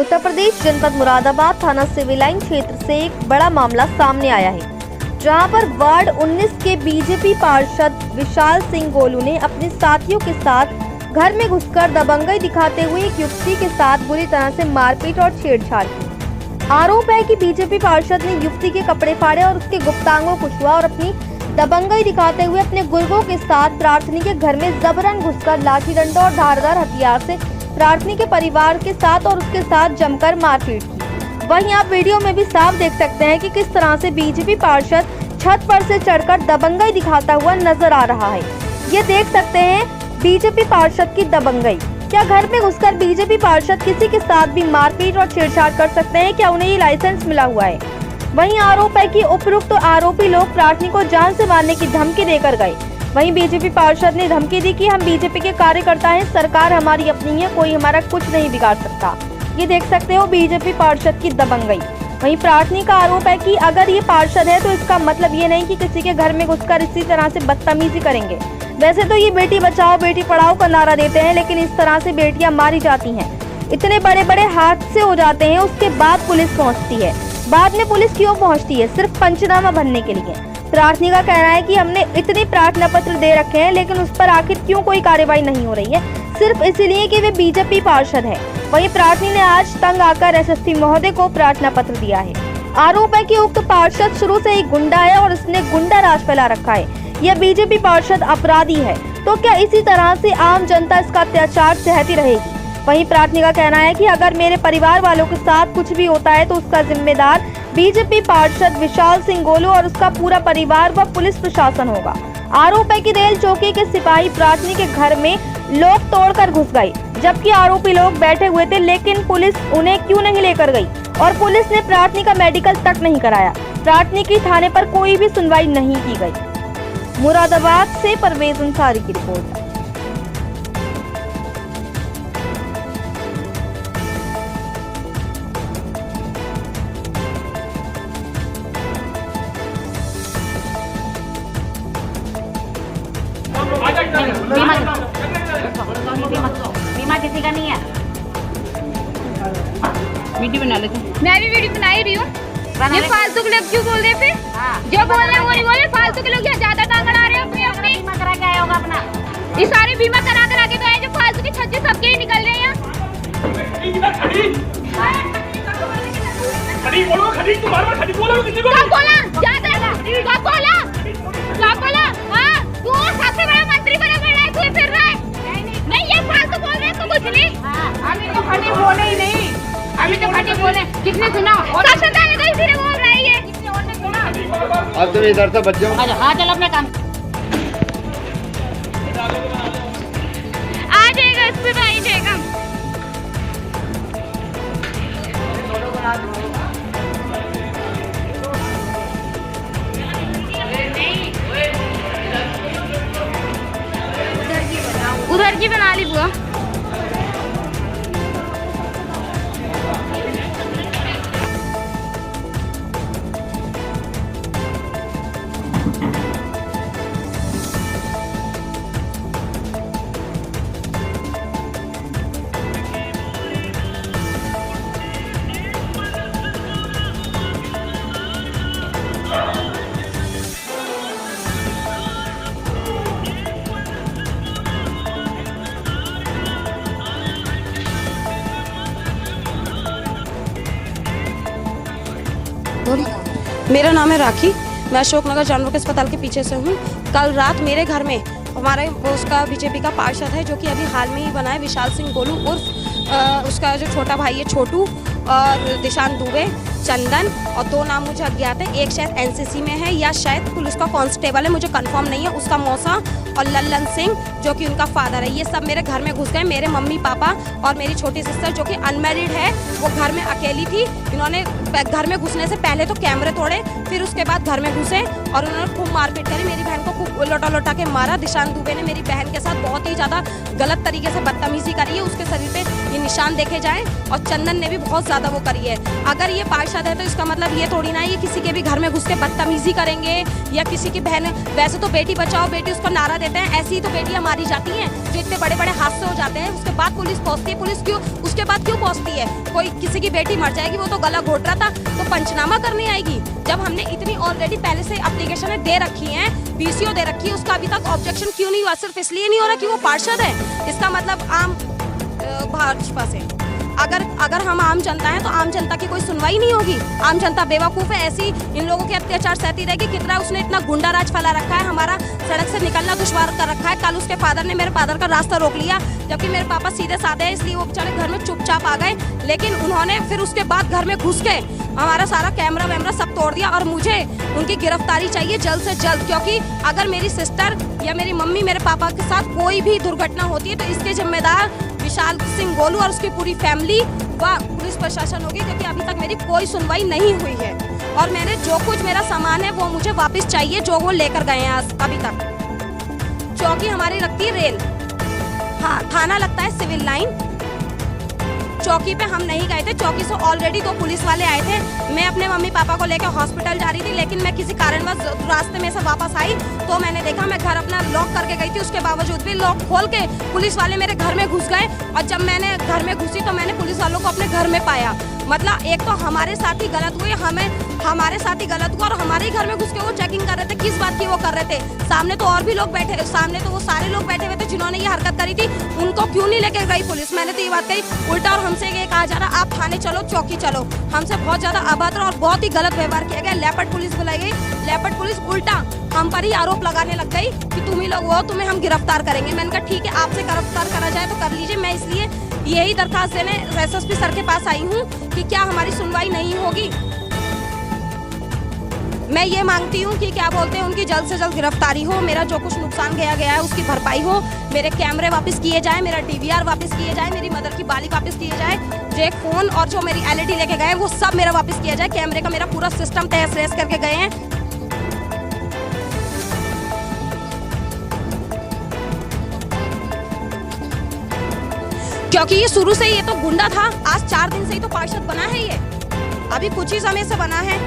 उत्तर प्रदेश जनपद मुरादाबाद थाना civil line क्षेत्र से एक बड़ा मामला सामने आया है, जहां पर वार्ड 19 के बीजेपी पार्षद विशाल सिंह गोलू ने अपने साथियों के साथ घर में घुसकर दबंगई दिखाते हुए एक युवती के साथ बुरी तरह से मारपीट और छेड़छाड़ की। आरोप है कि बीजेपी पार्षद ने युवती के कपड़े फाड़े और उसके गुप्तांगों को छुआ और अपनी दबंगई दिखाते हुए अपने गुर्गों के साथ प्रार्थनी के घर में जबरन घुसकर लाठी डंडा और धारदार हथियार से प्रार्थनी के परिवार के साथ और उसके साथ जमकर मारपीट की। वहीं आप वीडियो में भी साफ देख सकते हैं कि किस तरह से बीजेपी पार्षद छत पर से चढ़कर दबंगई दिखाता हुआ नजर आ रहा है। ये देख सकते हैं बीजेपी पार्षद की दबंगई। क्या घर में घुसकर बीजेपी पार्षद किसी के साथ भी मारपीट और छेड़छाड़ कर सकते हैं? क्या उन्हें ये लाइसेंस मिला हुआ है? वहीं आरोप है कि उपरोक्त आरोपी लोग प्रार्थनी को जान से मारने की धमकी देकर गए। वहीं बीजेपी पार्षद ने धमकी दी कि हम बीजेपी के कार्यकर्ता हैं, सरकार हमारी अपनी है, कोई हमारा कुछ नहीं बिगाड़ सकता। ये देख सकते हो बीजेपी पार्षद की दबंगई। वहीं प्रार्थनी का आरोप है कि अगर ये पार्षद है तो इसका मतलब ये नहीं कि किसी के घर में घुसकर इसी तरह से बदतमीजी करेंगे। वैसे तो ये बेटी बचाओ बेटी पढ़ाओ का नारा देते हैं, लेकिन इस तरह से बेटियां मारी जाती हैं, इतने बड़े बड़े हादसे हो जाते हैं, उसके बाद पुलिस पहुँचती है। बाद में पुलिस क्यों पहुँचती है? सिर्फ पंचनामा भरने के लिए। प्रार्थनी का कहना है कि हमने इतने प्रार्थना पत्र दे रखे हैं, लेकिन उस पर आखिर क्यों कोई कार्रवाई नहीं हो रही है? सिर्फ इसलिए कि वे बीजेपी पार्षद है। वहीं प्रार्थनी ने आज तंग आकर एसएसपी महोदय को प्रार्थना पत्र दिया है। आरोप है कि उक्त पार्षद शुरू से ही गुंडा है और उसने गुंडा राज फैला रखा है। यह बीजेपी पार्षद अपराधी है, तो क्या इसी तरह से आम जनता इसका अत्याचार सहती रहेगी? वहीं प्रार्थनी का कहना है कि अगर मेरे परिवार वालों के साथ कुछ भी होता है तो उसका जिम्मेदार बीजेपी पार्षद विशाल सिंह गोलू और उसका पूरा परिवार व पुलिस प्रशासन होगा। आरोप है कि रेल चौकी के सिपाही प्रार्थनी के घर में लोग तोड़कर घुस गए, जबकि आरोपी लोग बैठे हुए थे, लेकिन पुलिस उन्हें क्यों नहीं लेकर गई और पुलिस ने प्रार्थनी का मेडिकल तक नहीं कराया। प्रार्थनी की थाने पर कोई भी सुनवाई नहीं की गई। मुरादाबाद से परवेज अंसारी की रिपोर्ट। बीमा किसी का नहीं है। वीडियो बना लेते। मैं भी वीडियो बना ही रही हूँ। ये फालतू के लोग क्यों बोल रहे फिर? जो बोल रहे हैं वो नहीं बोले। फालतू के लोग यहाँ ज्यादा टांग अड़ा रहे हैं अपने अपने। बीमा करा के आया होगा अपना। ये सारे बीमा करा के तो आए, जो फालतू के छज्जे सबके ही निकल रहे हैं। खड़ी बोलो, खड़ी तुम्हारा खड़ी बोलो किसी को। कब बोला? ज्यादा कब बोला? कब बोला? हाँ, तू सबसे बड़ा मंत्री बना फिर रहा है। नहीं, ये फालतू बोल रहे हैं तो कुछ नहीं। अभी तो खड़ी बोले ही नहीं। अभी तो खड़ी बोले। किसने सुना? सबसे पहले तो इसी ने बोल रहा है ये। किसने और ने सुना? अब तुम इधर से बच जाओ। हाँ चल अपने काम। आ जाएगा, इस पे आ जाएगा। उधर की बना ली बुआ। मेरा नाम है राखी। मैं अशोकनगर जानवर के अस्पताल के पीछे से हूँ। कल रात मेरे घर में हमारे उसका बीजेपी का पार्षद है, जो कि अभी हाल में ही बना है, विशाल सिंह गोलू उर्फ उसका जो छोटा भाई है छोटू और दिशान दुबे, चंदन और दो नाम मुझे अज्ञात है। एक शायद एनसीसी में है या शायद पुलिस का कांस्टेबल है, मुझे कंफर्म नहीं है। उसका मौसा और लल्लन सिंह जो कि उनका फादर है, ये सब मेरे घर में घुस गए। मेरे मम्मी पापा और मेरी छोटी सिस्टर जो कि अनमैरिड है, वो घर में अकेली थी। इन्होंने घर में घुसने से पहले तो कैमरे तोड़े, फिर उसके बाद घर में घुसे और उन्होंने खूब मारपीट करी। मेरी बहन को खूब लोटा के मारा। दिशान दुबे ने मेरी बहन के साथ बहुत ही ज़्यादा गलत तरीके से बदतमीजी करी है। उसके शरीर पे ये निशान देखे जाएँ और चंदन ने भी बहुत ज़्यादा वो करी है। अगर ये पार्षद पार्षद है तो इसका मतलब ये थोड़ी ना ये किसी के भी घर में घुस के बदतमीजी करेंगे या किसी की बहन। वैसे तो बेटी बचाओ बेटी उसको नारा देते हैं, ऐसी ही तो बेटियां मारी जाती हैं जो इतने बड़े बड़े हादसे हो जाते हैं, उसके बाद पुलिस पहुंचती है। पुलिस क्यों उसके बाद क्यों पहुंचती है? कोई किसी की बेटी मर जाएगी, वो तो गला घोट रहा था तो पंचनामा करने आएगी। जब हमने इतनी ऑलरेडी पहले से एप्लीकेशन दे रखी है, पीसीओ दे रखी है, उसका अभी तक ऑब्जेक्शन क्यों नहीं हुआ? सिर्फ इसलिए नहीं हो रहा कि वो पार्षद है। इसका मतलब आम भाजपा से अगर हम आम जनता हैं तो आम जनता की कोई सुनवाई नहीं होगी। आम जनता बेवकूफ है, ऐसी इन लोगों के अत्याचार सहती रहेगी। कितना उसने इतना गुंडा राज फैला रखा है, हमारा सड़क से निकलना दुश्वार कर रखा है। कल उसके फादर ने मेरे फादर का रास्ता रोक लिया, जबकि मेरे पापा सीधे साधे हैं, इसलिए वो बेचारे घर में चुपचाप आ गए। लेकिन उन्होंने फिर उसके बाद घर में घुस के हमारा सारा कैमरा वैमरा सब तोड़ दिया। और मुझे उनकी गिरफ्तारी चाहिए जल्द से जल्द, क्योंकि अगर मेरी सिस्टर या मेरी मम्मी मेरे पापा के साथ कोई भी दुर्घटना होती है तो इसके जिम्मेदार विशाल सिंह गोलू और उसकी पूरी फैमिली व पुलिस प्रशासन होगी, क्योंकि अभी तक मेरी कोई सुनवाई नहीं हुई है। और मैंने जो कुछ मेरा सामान है वो मुझे वापस चाहिए, जो वो लेकर गए हैं अभी तक। चौकी हमारी लगती है रेल, हाँ थाना लगता है सिविल लाइन। चौकी पे हम नहीं गए थे, चौकी से ऑलरेडी 2 पुलिस वाले आए थे। मैं अपने मम्मी पापा को लेकर हॉस्पिटल जा रही थी, लेकिन मैं किसी कारणवश रास्ते में से वापस आई तो मैंने देखा, मैं घर अपना लॉक करके गई थी, उसके बावजूद भी लॉक खोल के पुलिस वाले मेरे घर में घुस गए। और जब मैंने घर में घुसी तो मैंने पुलिस वालों को अपने घर में पाया। मतलब एक तो हमारे साथ ही गलत हुई, हमारे साथ ही गलत हुआ और हमारे ही घर में घुस के वो चेकिंग कर रहे थे। किस बात की वो कर रहे थे? सामने तो और भी लोग बैठे, सामने तो वो सारे लोग बैठे हुए थे जिन्होंने ये हरकत करी थी, उनको क्यों नहीं लेके गई पुलिस? मैंने तो ये बात कही उल्टा, और हमसे ये कहा जा रहा आप थाने चलो, चौकी चलो। हमसे बहुत ज्यादा अभद्र और बहुत ही गलत व्यवहार किया गया। लेपर्ड पुलिस बुलाई गई, लेपर्ड पुलिस उल्टा हम पर ही आरोप लगाने लग गई कि तुम ही लोग हो, तुम्हें हम गिरफ्तार करेंगे। मैंने कहा ठीक है, आपसे गिरफ्तार करा जाए तो कर लीजिए। मैं इसलिए यही दरखास्त देने एसएसपी सर के पास आई हूँ कि क्या हमारी सुनवाई नहीं होगी। मैं ये मांगती हूँ कि क्या बोलते हैं, उनकी जल्द से जल्द गिरफ्तारी हो, मेरा जो कुछ नुकसान गया है उसकी भरपाई हो, मेरे कैमरे वापस किए जाए, मेरा डीवीआर वापस किए जाए, मेरी मदर की बाली वापस किए जाए, जो एक फोन और जो मेरी एलईडी लेके गए वो सब मेरा वापस किया जाए। कैमरे का मेरा पूरा सिस्टम तहस नहस करके गए हैं। क्योंकि ये शुरू से ये तो गुंडा था, आज 4 दिन से ही तो पार्षद बना है, ये अभी कुछ ही समय से बना है।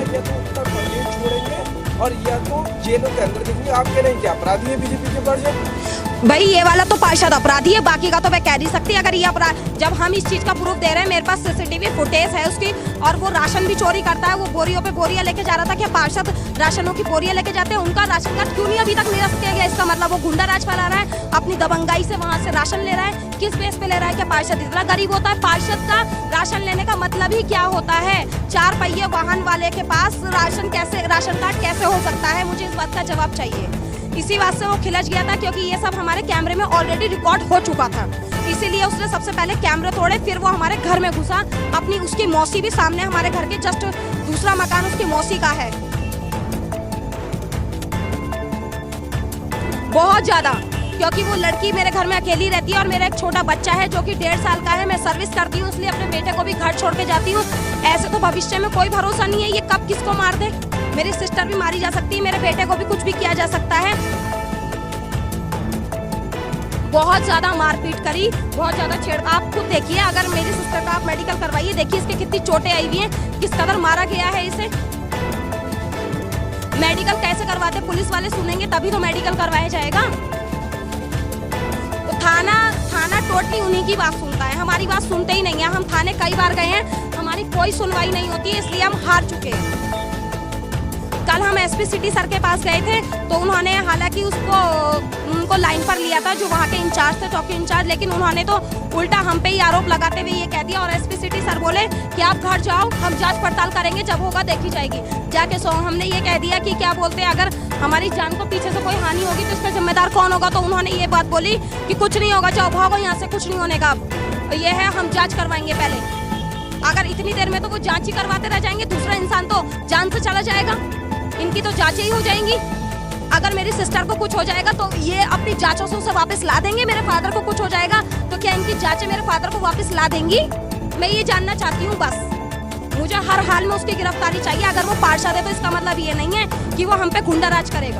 या तो उत्तर प्रदेश छोड़ेंगे और या तो जेलों के अंदर देखेंगे। आप कह रहे हैं क्या अपराधी है बीजेपी के पार्षद? भाई ये वाला तो पार्षद अपराधी है, बाकी का तो मैं कह नहीं सकती। अगर ये अपराध, जब हम इस चीज का प्रूफ दे रहे हैं, मेरे पास सीसीटीवी फुटेज है उसकी, और वो राशन भी चोरी करता है, वो बोरियों पे बोरियां लेके जा रहा था। क्या पार्षद राशनों की बोरियां लेके जाते हैं? उनका राशन कार्ड क्यों नहीं अभी तक निरस्त किया गया? इसका मतलब वो गुंडा राज फैला रहा है, अपनी दबंगाई से वहाँ से राशन ले रहा है। किस बेस पे ले रहा है? क्या पार्षद इतना गरीब होता है? पार्षद का राशन लेने का मतलब ही क्या होता है? 4 पहिए वाहन वाले के पास राशन कार्ड कैसे हो सकता है? मुझे इस बात का जवाब चाहिए। इसी बात से वो खिलच गया था, क्योंकि ये सब हमारे कैमरे में ऑलरेडी रिकॉर्ड हो चुका था। इसीलिए उसने सबसे पहले कैमरे तोड़े, फिर वो हमारे घर में घुसा। अपनी उसकी मौसी भी सामने, हमारे घर के जस्ट दूसरा मकान उसकी मौसी का है। बहुत ज्यादा, क्योंकि वो लड़की मेरे घर में अकेली रहती है और मेरा एक छोटा बच्चा है जो कि 1.5 साल का है। मैं सर्विस करती हूँ, इसलिए अपने बेटे को भी घर छोड़ के जाती हूँ। ऐसे तो भविष्य में कोई भरोसा नहीं है, ये कब किसको मार दे। मेरी सिस्टर भी मारी जा सकती है, मेरे बेटे को भी कुछ भी किया जा सकता है। बहुत ज्यादा मारपीट करी, बहुत ज्यादा छेड़। आप खुद देखिए, अगर मेरी सिस्टर का आप मेडिकल करवाइए, देखिए इसके कितनी चोटें आई हुई हैं, किस कदर मारा गया है इसे। मेडिकल कैसे करवाते? पुलिस वाले सुनेंगे तभी तो मेडिकल करवाया जाएगा। तो थाना टोटली उन्हीं की बात सुनता है, हमारी बात सुनते ही नहीं है। हम थाने कई बार गए हैं, हमारी कोई सुनवाई नहीं होती है, इसलिए हम हार चुके हैं। कल हम एसपी सिटी सर के पास गए थे, तो उन्होंने हालांकि उनको लाइन पर लिया था जो वहाँ के इंचार्ज थे, चौकी इंचार्ज, लेकिन उन्होंने तो उल्टा हम पे ही आरोप लगाते हुए ये कह दिया। और एसपी सिटी सर बोले कि आप घर जाओ, हम जांच पड़ताल करेंगे, जब होगा देखी जाएगी। जाके सो हमने ये कह दिया कि क्या बोलते हैं, अगर हमारी जान को पीछे से कोई हानि होगी तो इसका जिम्मेदार कौन होगा? तो उन्होंने ये बात बोली कि कुछ नहीं होगा, जाओ भागो यहाँ से, कुछ नहीं होने का। ये है, हम जाँच करवाएंगे पहले। अगर इतनी देर में तो वो जाँच ही करवाते रह जाएंगे, दूसरा इंसान तो जान से चला जाएगा। इनकी तो जांचें ही हो जाएंगी। अगर मेरी सिस्टर को कुछ हो जाएगा तो ये अपनी जांचों से उसे वापस ला देंगे। मेरे फादर को कुछ हो जाएगा तो क्या इनकी जांचें मेरे फादर को वापस ला देंगी? मैं ये जानना चाहती हूँ बस। मुझे हर हाल में उसकी गिरफ्तारी चाहिए। अगर वो पार्षद है तो इसका मतलब ये नहीं है कि वो हम पे गुंडा राज करेगा।